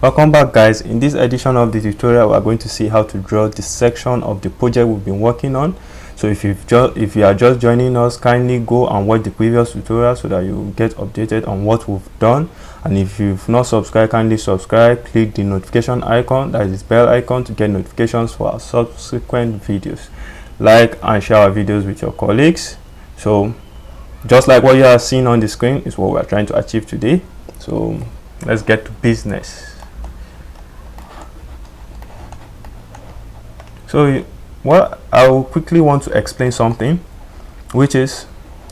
Welcome back, guys. In this edition of the tutorial, we are going to see how to draw the section of the project we've been working on. So if you are just joining us, kindly go and watch the previous tutorial so that you get updated on what we've done. And if you've not subscribed, kindly subscribe, click the notification icon, that is bell icon, to get notifications for our subsequent videos. Like and share our videos with your colleagues. So just like what you are seeing on the screen is what we are trying to achieve today. So let's get to business. So what I will quickly want to explain something, which is,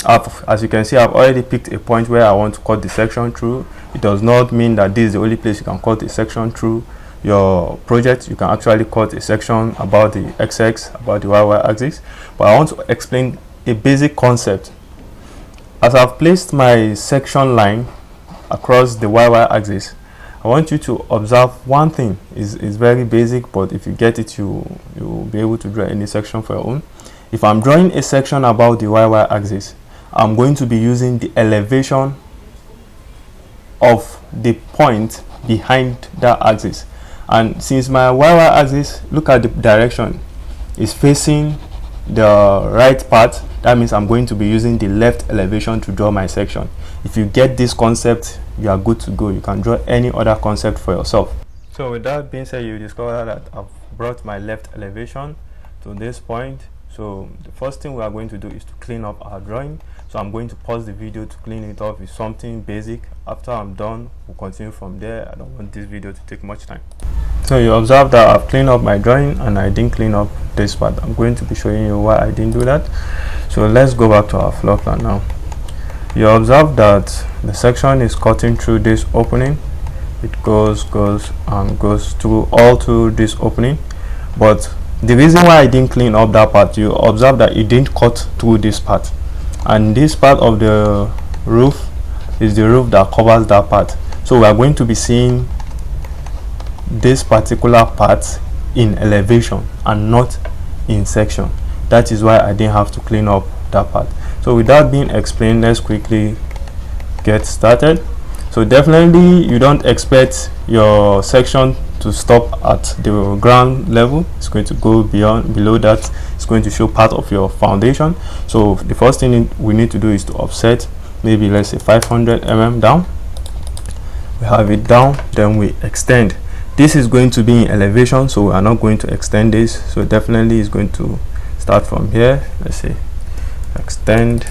as you can see, I've already picked a point where I want to cut the section through. It does not mean that this is the only place you can cut a section through your project. You can actually cut a section about the XX, about the YY axis, but I want to explain a basic concept. As I've placed my section line across the YY axis, I want you to observe one thing. Is very basic, but if you get it, you'll be able to draw any section for your own. If I'm drawing a section about the YY axis, I'm going to be using the elevation of the point behind that axis. And since my YY axis, look at the direction, is facing the right part, that means I'm going to be using the left elevation to draw my section. If you get this concept, you are good to go. You can draw any other concept for yourself. So with that being said, you discover that I've brought my left elevation to this point. So the first thing we are going to do is to clean up our drawing. So I'm going to pause the video to clean it up with something basic. After I'm done, we'll continue from there. I don't want this video to take much time. So you observe that I've cleaned up my drawing and I didn't clean up this part. I'm going to be showing you why I didn't do that. So let's go back to our floor plan now. You observe that the section is cutting through this opening. It goes and goes through all through this opening. But the reason why I didn't clean up that part, you observe that it didn't cut through this part, and this part of the roof is the roof that covers that part. So we are going to be seeing this particular part in elevation and not in section. That is why I didn't have to clean up that part. So with that being explained, let's quickly get started. So definitely you don't expect your section to stop at the ground level. It's going to go below that. It's going to show part of your foundation. So the first thing we need to do is to offset, maybe let's say 500 mm down. We have it down, then we extend. This is going to be in elevation, so we are not going to extend this. So definitely it's going to start from here. Let's say extend,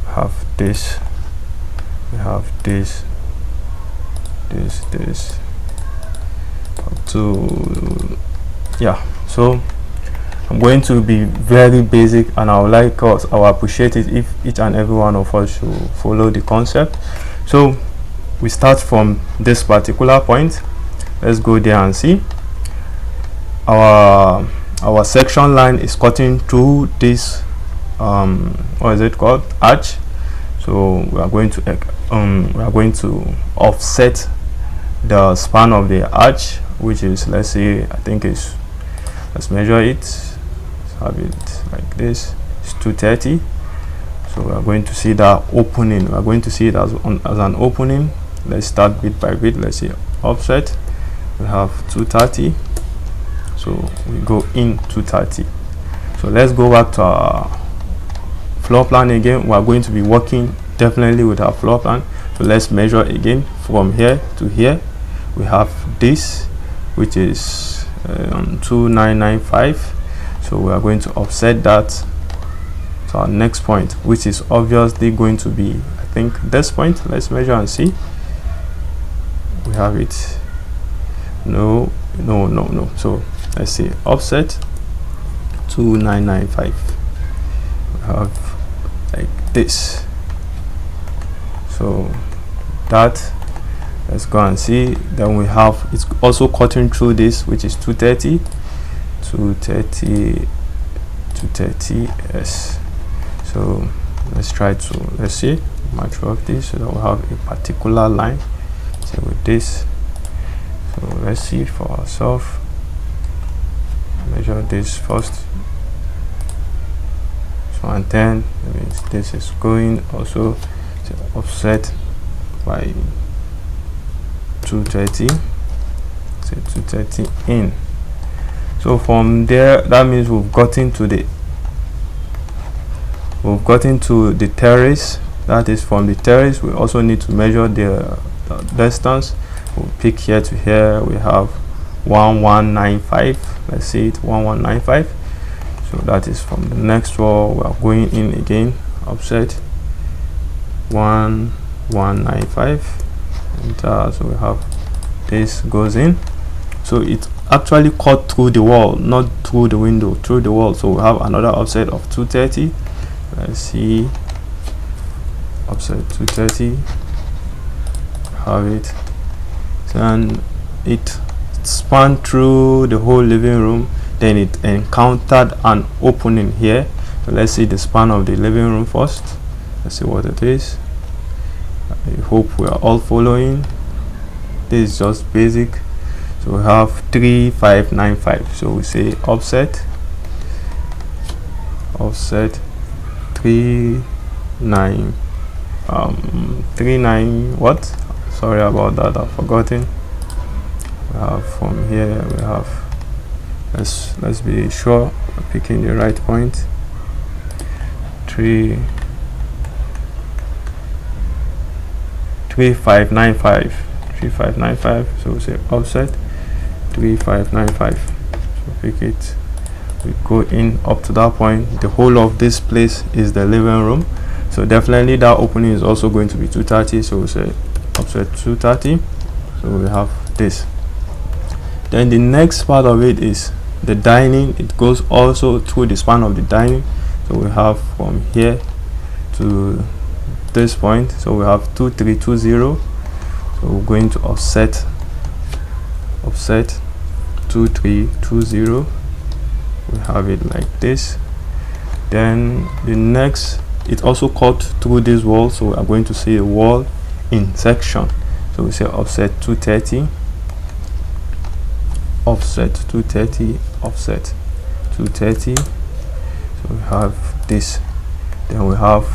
have this, we have this up to, yeah. So I'm going to be very basic, and I would like us, I will appreciate it if each and every one of us should follow the concept. So we start from this particular point. Let's go there and see. Our section line is cutting through this what is it called, arch. So we are going to offset the span of the arch, which is, let's say, I think is, let's measure it. Let's have it like this. It's 230. So we are going to see that opening. We are going to see it as an opening. Let's start bit by bit. Let's see, offset. We have 230. So we go in 230. So let's go back to our floor plan again. We are going to be working definitely with our floor plan. So let's measure again from here to here. We have this, which is 2995. So we are going to offset that to our next point, which is obviously going to be, I think, this point. Let's measure and see. We have it. No. So let's see, offset 2995. We have like this. So that, let's go and see. Then we have, it's also cutting through this, which is 230. Yes. So let's try to, let's see, match up this so that we have a particular line. So with this, so let's see for ourselves. Measure this first. So and then that means this is going also to offset by 230. say 230 in. So from there, that means we've gotten to the terrace. That is, from the terrace we also need to measure the distance. We'll pick here to here. We have 1195. Let's see it, 1195. So that is from the next wall. We are going in again, offset 1195, and so we have this goes in. So it actually cut through the wall, not through the window, through the wall. So we have another offset of 230. Let's see, offset 230, have it, and it spanned through the whole living room. Then it encountered an opening here. So let's see the span of the living room first. Let's see what it is. I hope we are all following. This is just basic. So we have 3595. So we say offset 39 what? Sorry about that, I've forgotten. We have from here, we have, let's be sure we're picking the right point. 3595. So we say offset 3595. So pick it, we go in up to that point. The whole of this place is the living room, so definitely that opening is also going to be 230. So we say offset 230. So we have this. Then the next part of it is the dining. It goes also through the span of the dining. So we have from here to this point. So we have 2320. So we're going to offset 2320. We have it like this. Then the next, it also cut through this wall, so we are going to see a wall in section. So we say offset 230, offset 230, offset 230. So we have this. Then we have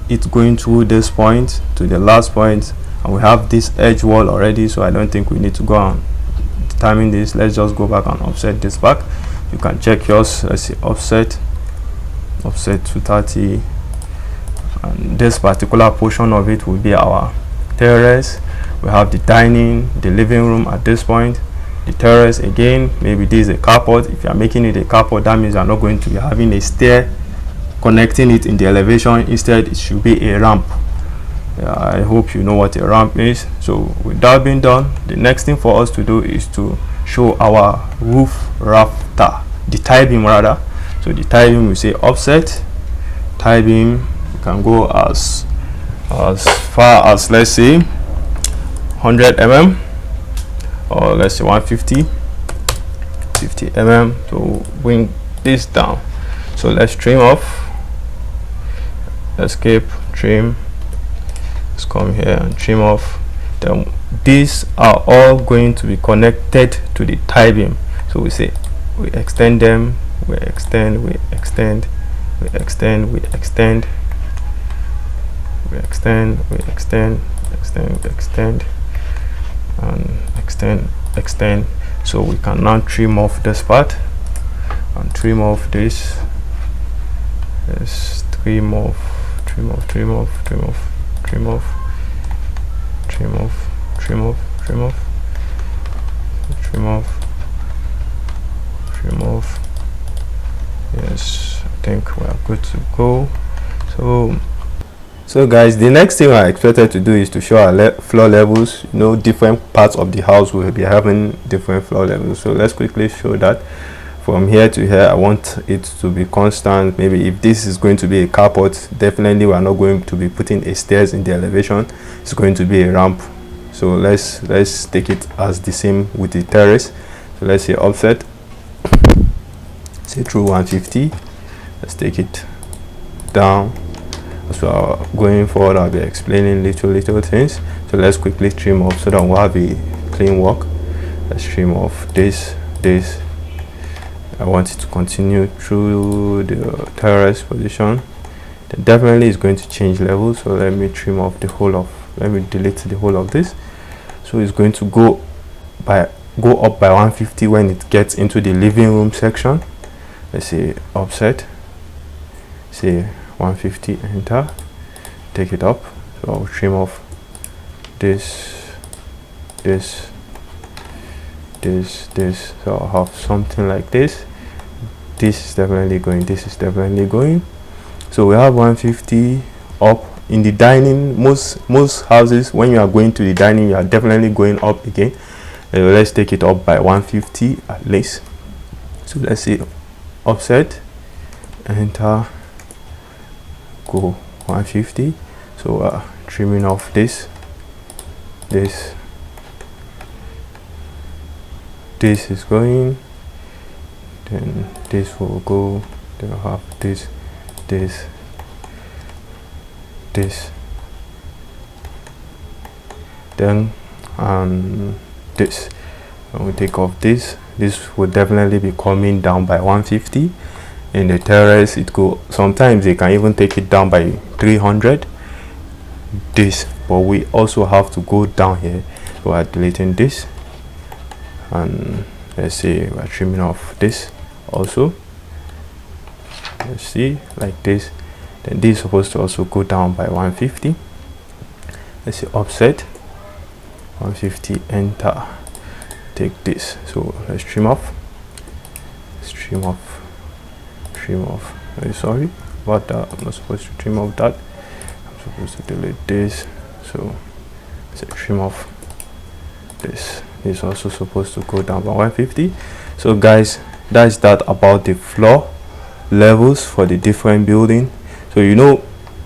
it going through this point to the last point, and we have this edge wall already, so I don't think we need to go on determine this. Let's just go back and offset this back. You can check yours. Let's see, offset 230, and this particular portion of it will be our terrace. We have the dining, the living room at this point, the terrace again. Maybe this is a carport. If you are making it a carport, that means you are not going to be having a stair connecting it in the elevation. Instead, it should be a ramp. I hope you know what a ramp is. So with that being done, the next thing for us to do is to show our roof rafter, the tie beam rather. So the tie beam, we say offset tie beam. You can go as far as, let's say, 100 mm, or let's say 150 mm to bring this down. So let's trim off, escape, trim. Let's come here and trim off. Then these are all going to be connected to the tie beam. So we say we extend them, we extend, we extend, we extend, we extend, we extend, we extend, extend, extend, and extend. So we can now trim off this part and trim off this. Let's trim off, trim off, trim off, trim off, trim off, trim off, trim off, trim off, trim off, trim off. Yes, I think we are good to go. So guys, the next thing I expected to do is to show our floor levels. You know, different parts of the house will be having different floor levels. So let's quickly show that. From here to here, I want it to be constant. Maybe if this is going to be a carport, definitely we are not going to be putting a stairs in the elevation. It's going to be a ramp. So let's take it as the same with the terrace. So let's say offset, say through 150. Let's take it down. So going forward, I'll be explaining little things. So let's quickly trim off so that we'll have a clean work. Let's trim off this. I want it to continue through the terrace position. Then definitely is going to change level. So let me trim off the whole of, let me delete the whole of this. So it's going to go go up by 150 when it gets into the living room section. Let's say offset, say 150, enter, take it up. So I'll trim off this, so I'll have something like this. This is definitely going, this is definitely going. So we have 150 up. In the dining, most houses, when you are going to the dining, you are definitely going up again. Let's take it up by 150 at least. So let's say offset, enter, go 150. So trimming off this is going, then this will go, then we'll have this, then this. When we take off this will definitely be coming down by 150. In the terrace, it go, sometimes they can even take it down by 300, this, but we also have to go down here. So we're deleting this, and let's say we're trimming off this also. Let's see, like this. Then this is supposed to also go down by 150. Let's say offset 150, enter, take this. So let's trim off, sorry about that, I'm not supposed to trim off that, I'm supposed to delete this. So let's trim off this is also supposed to go down by 150. So guys, that's that about the floor levels for the different building. So you know,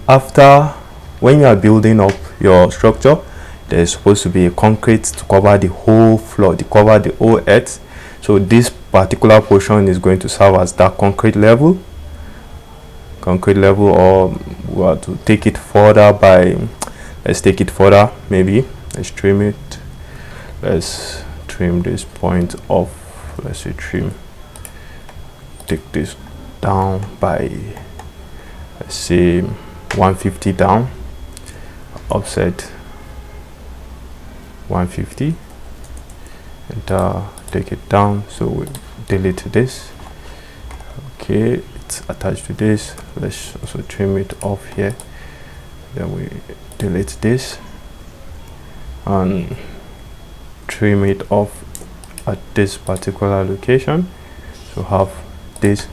after, when you are building up your structure, there's supposed to be a concrete to cover the whole floor, to cover the whole earth. So this particular portion is going to serve as that concrete level, or we have to take it further by, let's take it further, maybe let's trim it, let's trim this point off, let's say take this down by, let's say 150 down, offset 150, and take it down. So we delete this. Okay, it's attached to this. Let's also trim it off here. Then we delete this and trim it off at this particular location. So have this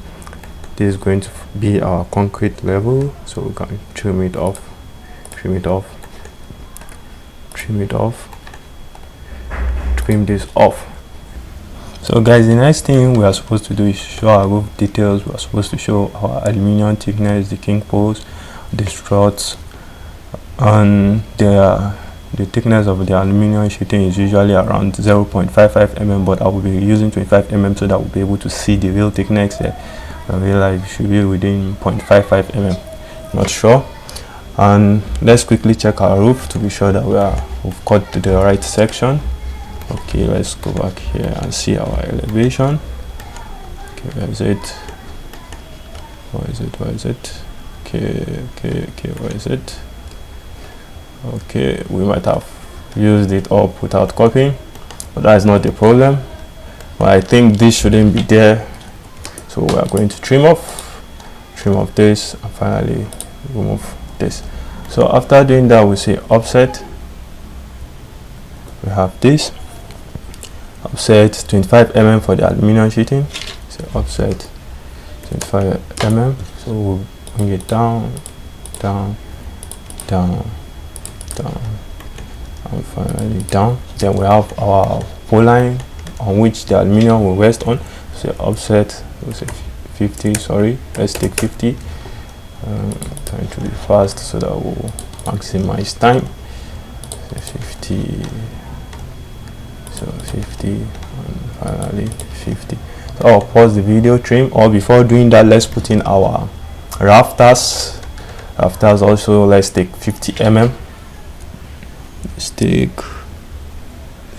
is going to be our concrete level. So we can trim it off, trim this off. So guys, the next thing we are supposed to do is show our roof details. We are supposed to show our aluminium thickness, the king post, the struts, and the thickness of the aluminium sheeting is usually around 0.55 mm, but I will be using 25 mm so that we'll be able to see the real thickness there. I realize it should be within 0.55 mm, not sure. And let's quickly check our roof to be sure that we've cut the right section. Okay, let's go back here and see our elevation. Okay, where is it? Okay, where is it? Okay, we might have used it up without copying, but that's not the problem. But I think this shouldn't be there, so we are going to trim off this and finally remove this. So after doing that, we say offset. We have this offset 25 mm for the aluminium sheeting. So offset 25 mm. So we'll bring it down, and finally down. Then we have our pole line on which the aluminium will rest on. So offset, we'll say 50. Sorry, let's take 50. Trying to be fast so that we'll maximize time. So 50. So 50 and finally 50. So I'll pause the video, trim. Or before doing that, let's put in our rafters. Also, let's take 50 mm. Let's take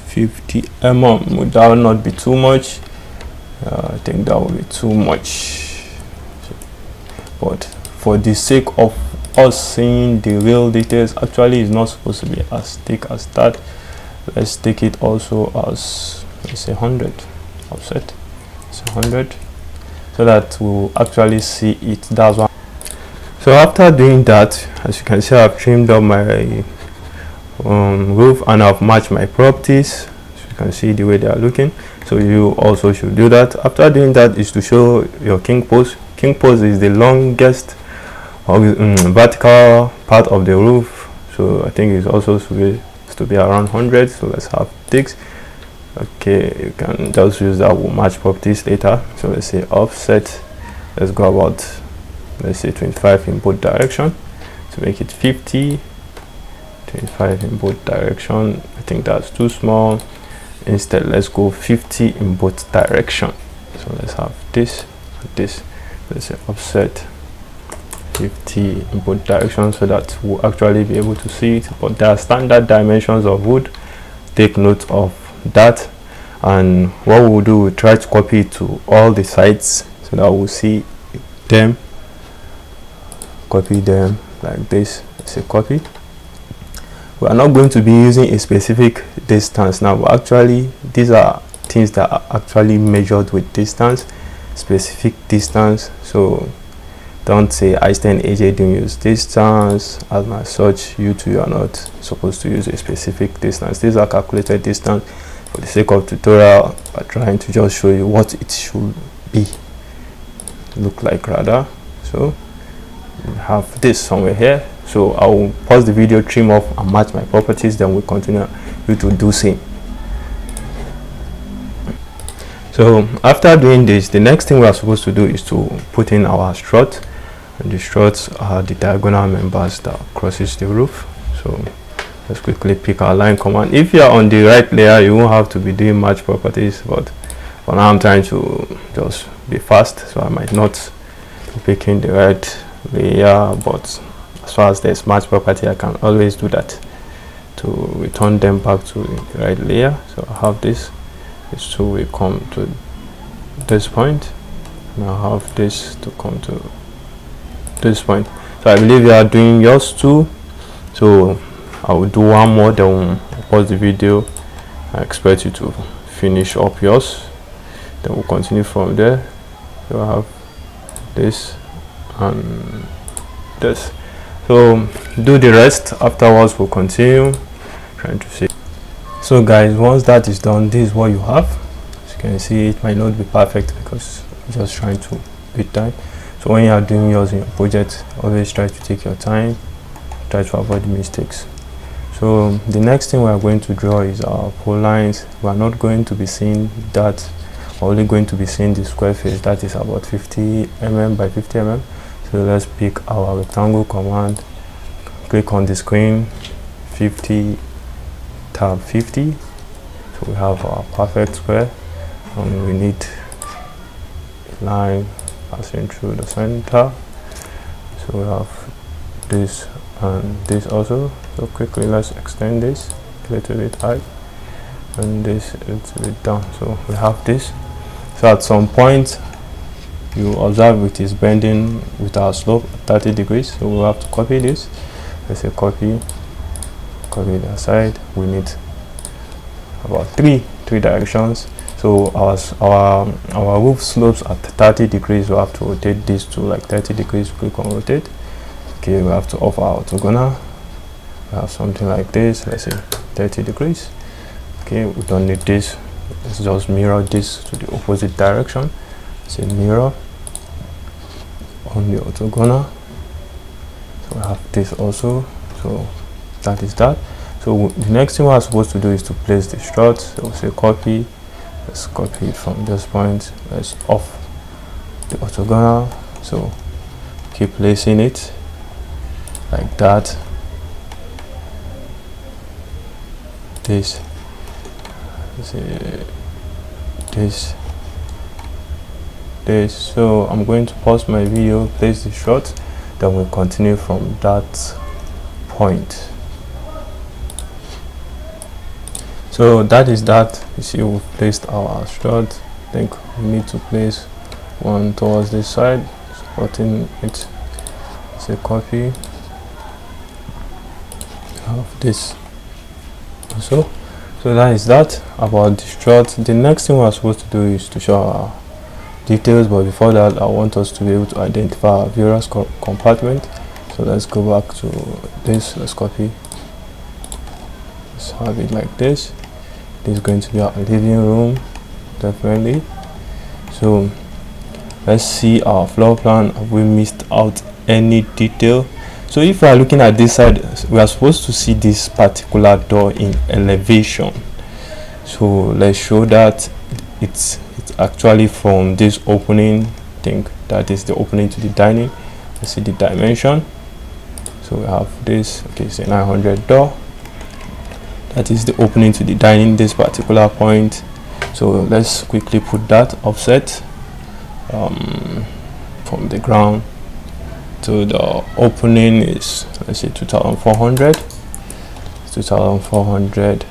50 mm. That will not be too much. I think that will be too much. But for the sake of us seeing the real details, actually it's not supposed to be as thick as that. let's take it also as, let's say 100 offset. It's 100, so that we'll actually see it. That's one. So after doing that, as you can see, I've trimmed up my roof and I've matched my properties. So you can see the way they are looking. So you also should do that. After doing that is to show your king post. King post is the longest vertical part of the roof, so I think it's also supposed to be around 100. So let's have this. Okay, you can just use that. We'll match properties later. So let's say offset, let's go about, let's say 25 in both direction to make it 50. 25 in both direction, I think that's too small. Instead, let's go 50 in both direction. So let's have this and this. Let's say offset 50 in both directions, so that we'll actually be able to see it. But there are standard dimensions of wood, take note of that. And what we'll do, we'll try to copy it to all the sides so that we'll see them. Copy them like this. Let's say copy. We are not going to be using a specific distance now, but actually these are things that are actually measured with distance, specific distance. So don't say I stand AJ don't use distance as my such. You two are not supposed to use a specific distance. These are calculated distance. For the sake of tutorial, I'm trying to just show you what it should be, look like rather. So we have this somewhere here. So I will pause the video, trim off and match my properties, then we'll continue you to do same. So after doing this, the next thing we are supposed to do is to put in our strut, and the struts are the diagonal members that crosses the roof. So let's quickly pick our line command. If you are on the right layer, you won't have to be doing match properties, but for now I'm trying to just be fast, so I might not be picking the right layer, but as far as there's match property, I can always do that to return them back to the right layer. So I have this so we come to this point, and I have this to come to this point. So I believe you are doing yours too, so I will do one more, then we'll pause the video. I expect you to finish up yours, then we'll continue from there. So I have this and this. So do the rest, afterwards we'll continue trying to see. So guys, once that is done, this is what you have. As you can see, it might not be perfect because I'm just trying to beat time. So when you are doing yours in your project, always try to take your time, try to avoid mistakes. So the next thing we are going to draw is our pole lines. We are not going to be seeing that, we're only going to be seeing the square face that is about 50 mm by 50 mm. So let's pick our rectangle command, click on the screen, 50, tab 50. So we have our perfect square, and we need a line passing through the center. So we have this and this also. So quickly let's extend this a little bit high and this a little bit down. So we have this. So at some point you observe it is bending with our slope 30 degrees, so we'll have to copy this. Let's say copy the side. We need about three directions. So our roof slopes at 30 degrees. We have to rotate this to like 30 degrees. Click on rotate. Okay, we have to off our orthogonal. We have something like this, let's say 30 degrees. Okay, we don't need this. Let's just mirror this to the opposite direction. Say mirror on the orthogonal. So we have this also. So that is that. So the next thing we are supposed to do is to place the struts. So we'll say copy. Let's copy it from this point. Let's off the orthogonal. So keep placing it like that. This. So I'm going to pause my video, place the strut, then we'll continue from that point. So that is that. You see, we've placed our strut. I think we need to place one towards this side, supporting it. Say copy. Have this also. So that is that about the strut. The next thing we're supposed to do is to show our details, but before that I want us to be able to identify our various compartments. So let's go back to this, let's copy, let's have it like this. This is going to be our living room, definitely. So let's see our floor plan. Have we missed out any detail? So if we are looking at this side, we are supposed to see this particular door in elevation. So let's show that it's actually from this opening. I think that is the opening to the dining. Let's see the dimension. So we have this, okay, it's a 900 door. That is the opening to the dining, this particular point. So let's quickly put that offset from the ground to the opening is, let's say, 2400. 2400.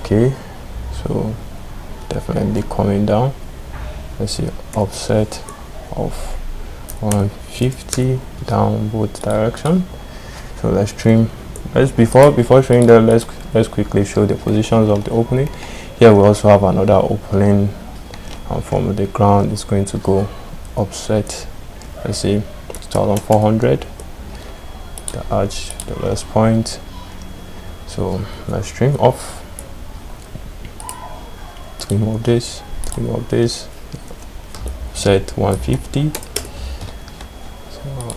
Okay, so definitely coming down. Let's see, offset of 150 down both direction. So let's trim. Before showing that, let's quickly show the positions of the opening. Here we also have another opening, and from the ground it's going to go offset, let's see, 2400, the arch, the last point. So let's trim off, remove this, set 150. So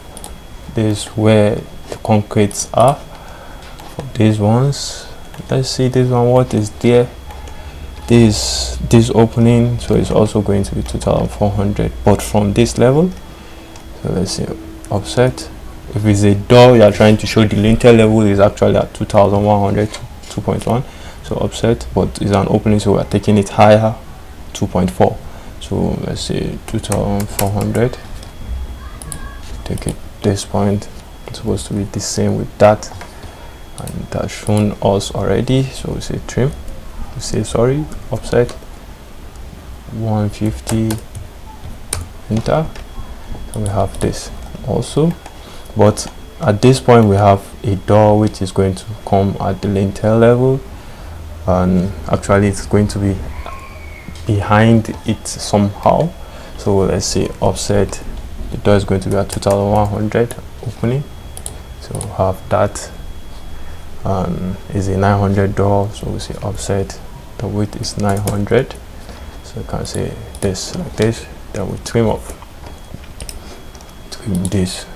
this is where the concretes are for these ones. Let's see this one, what is there. This opening, so it's also going to be 2400, but from this level. So let's see, offset. If it's a door, you are trying to show the lintel level is actually at 2100 to 2.1, so offset, but it's an opening, so we are taking it higher, 2.4. so let's say 2400. Take it this point, it's supposed to be the same with that, and that's shown us already. So we say trim, we say sorry, offset 150, enter. So we have this also, but at this point we have a door which is going to come at the lintel level, and actually it's going to be behind it somehow. So let's say offset, the door is going to be at 2100 opening, so we have that, and is a 900 door, so we say offset, the width is 900. So you can say this like this, then we trim off, trim this,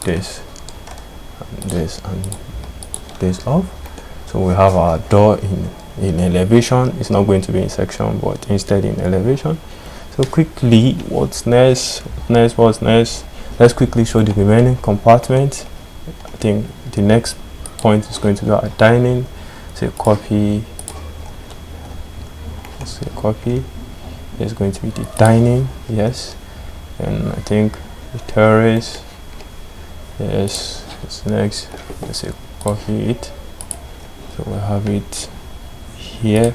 and this off. So we have our door in elevation. It's not going to be in section, but instead in elevation. So quickly, what's next? Let's quickly show the remaining compartment. I think the next point is going to be our dining. So copy, is going to be the dining, yes, and I think the terrace, yes, it's next. Let's say copy it, so we have it here.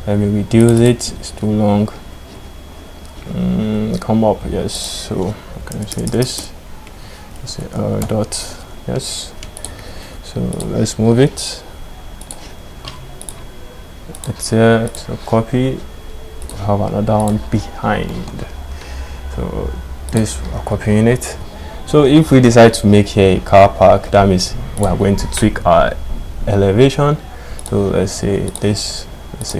Let me reduce it, it's too long. Come up, yes. So I can say this, let's say dot, yes. So let's move it, it's here. So copy, have another one behind, so this we're copying it. So if we decide to make here a car park, that means we are going to tweak our elevation. So let's say this, let's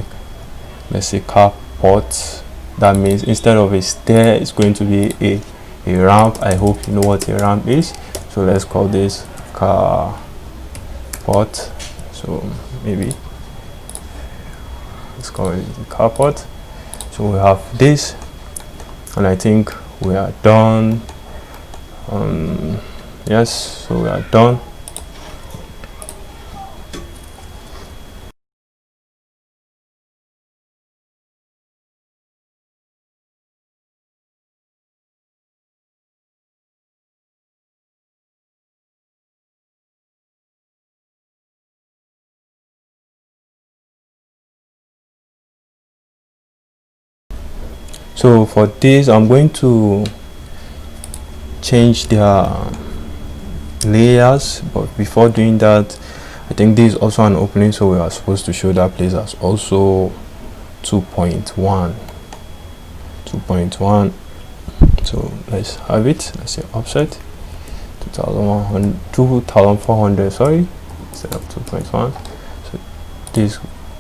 say carport. That means instead of a stair, it's going to be a ramp. I hope you know what a ramp is. So let's call this carport. So maybe let's call it the carport. So we have this, and I think we are done. Yes, so we are done. So for this, I'm going to change their layers, but before doing that, I think this is also an opening, so we are supposed to show that place as also 2.1. So let's have it. Let's say offset 2400, sorry, instead of 2.1. So this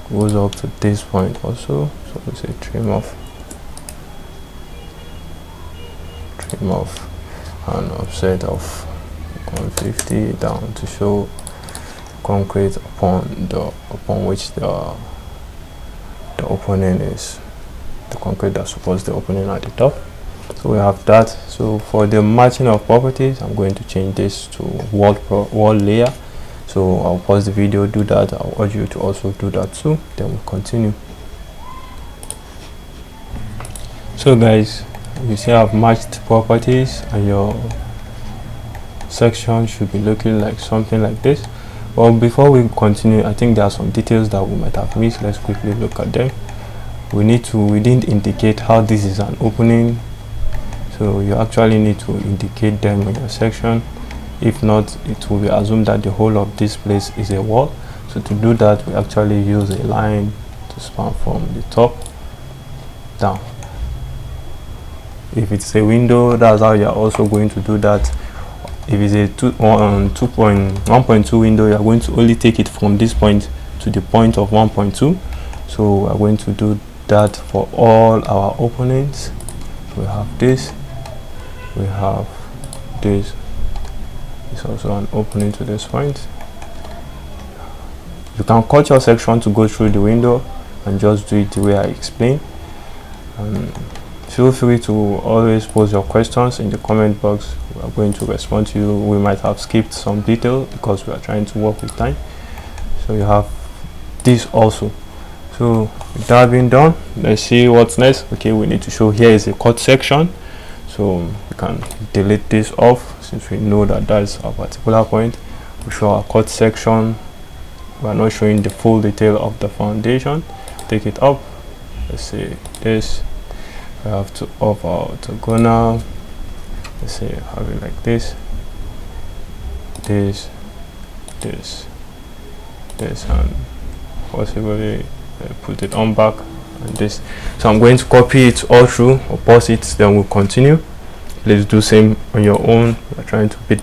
goes up to this point also, so we say trim off an offset of 150 down to show concrete upon which the opening is, the concrete that supports the opening at the top. So we have that. So for the matching of properties, I'm going to change this to wall layer. So I'll pause the video, do that. I'll urge you to also do that too, then we'll continue. So guys, you see I've matched properties, and your section should be looking like something like this. Well, before we continue, I think there are some details that we might have missed. Let's quickly look at them. We didn't indicate how this is an opening, so you actually need to indicate them in your section. If not, it will be assumed that the whole of this place is a wall. So to do that, we actually use a line to span from the top down. If it's a window, that's how you're also going to do that. If it's a 1.2 window, you're going to only take it from this point to the point of 1.2. So we're going to do that for all our openings. We have this, we have this. It's also an opening to this point. You can cut your section to go through the window and just do it the way I explained. Feel free to always post your questions in the comment box. We are going to respond to you. We might have skipped some detail because we are trying to work with time. So you have this also. So with that being done, let's see what's next. Okay, we need to show here is a cut section, so we can delete this off since we know that that's our particular point. We show our cut section. We are not showing the full detail of the foundation. Take it up. Let's see this. We have to off our orthogonal. Let's say have it like this, this, and possibly put it on back and this. So I'm going to copy it all through, or pause it, then we'll continue. Let's do same on your own. We're trying to beat.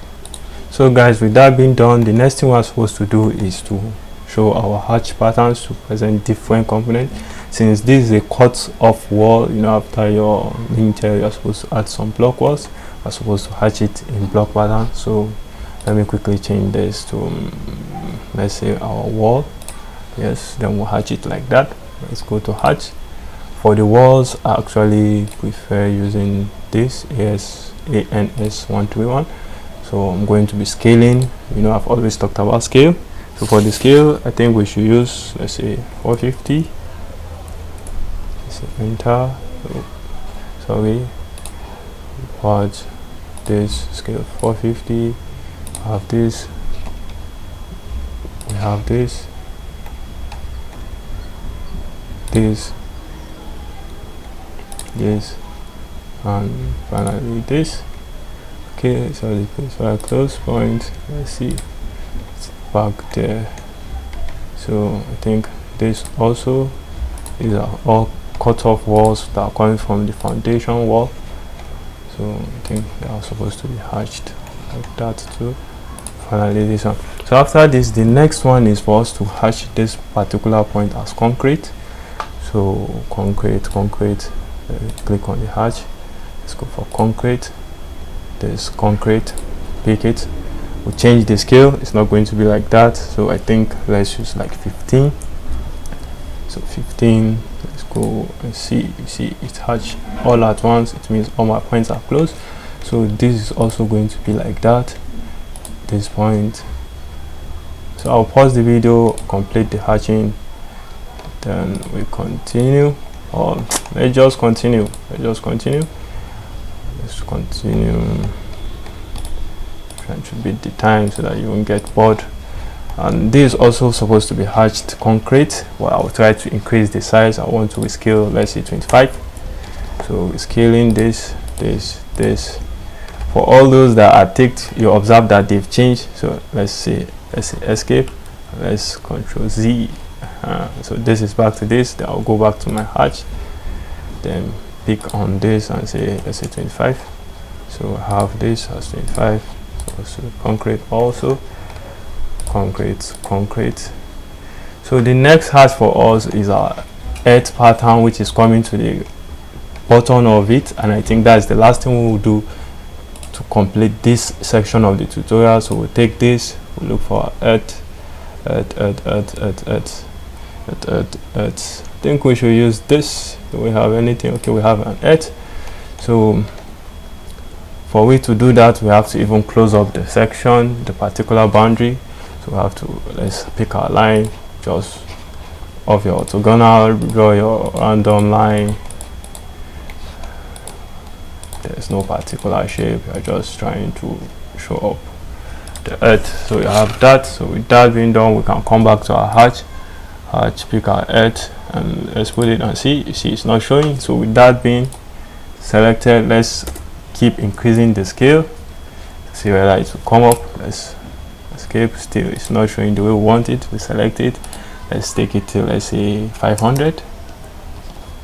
So guys, with that being done, the next thing we're supposed to do is to show our hatch patterns to present different components. Since this is a cut off wall, you know, after your lintel you're supposed to add some block walls. We're supposed to hatch it in block pattern. So let me quickly change this to let's say our wall. Yes, then we'll hatch it like that. Let's go to hatch. For the walls, I actually prefer using this ANS131. So I'm going to be scaling. You know, I've always talked about scale. So for the scale, I think we should use, let's say 450. Let's say enter. Oh, sorry. Watch this scale 450. I have this. We have this. This, and finally this. Okay, so the place for a close point. Let's see, it's back there. So I think this also, these are all cut off walls that are coming from the foundation wall. So I think they are supposed to be hatched like that too. Finally this one. So after this, the next one is for us to hatch this particular point as concrete. So concrete, click on the hatch. Let's go for concrete. There's concrete, pick it. We'll change the scale. It's not going to be like that, so I think let's use like 15. So 15. Let's go and see. You see it's hatched all at once. It means all my points are close. So this is also going to be like that, this point. So I'll pause the video, complete the hatching, then we continue. Or let's just continue. Let's continue. Trying to beat the time so that you won't get bored. And this is also supposed to be hatched concrete. Well, I'll try to increase the size. I want to scale, let's say 25. So we're scaling this. For all those that are ticked, you observe that they've changed. So let's say escape, let's Control Z. So this is back to this. Then I'll go back to my hatch, then pick on this and say, let's say 25. So I have this as 25. So concrete also, concrete. So the next hatch for us is our earth pattern, which is coming to the bottom of it, and I think that's the last thing we will do to complete this section of the tutorial. So we'll take this, we'll look for earth. I think we should use this. Do we have anything? Okay, we have an earth. So for we to do that, we have to even close up the section, the particular boundary. So we have to, let's pick our line, just off your orthogonal, draw your random line. There's no particular shape, you're just trying to show up the earth. So you have that. So with that being done, we can come back to our hatch, pick our earth, and let's put it and see. You see it's not showing. So with that being selected, let's keep increasing the scale, see whether it will come up. Let's escape. Still it's not showing the way we want it. We select it, let's take it to, let's say 500.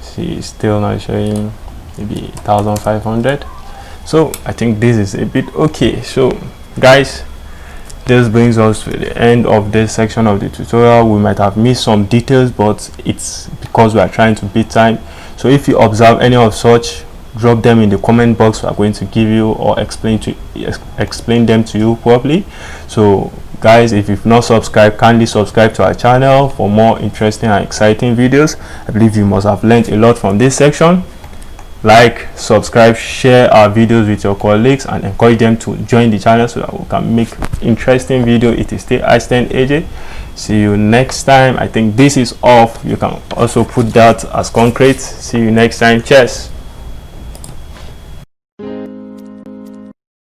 See it's still not showing, maybe 1500. So I think this is a bit okay. So guys, this brings us to the end of this section of the tutorial. We might have missed some details, but it's because we are trying to beat time. So if you observe any of such, drop them in the comment box. We are going to give you or explain them to you properly. So guys, if you've not subscribed, kindly subscribe to our channel for more interesting and exciting videos. I believe you must have learned a lot from this section. Like, subscribe, share our videos with your colleagues, and encourage them to join the channel so that we can make interesting video. It is still I-Stand AJ. See you next time. I think this is off. You can also put that as concrete. See you next time. Cheers.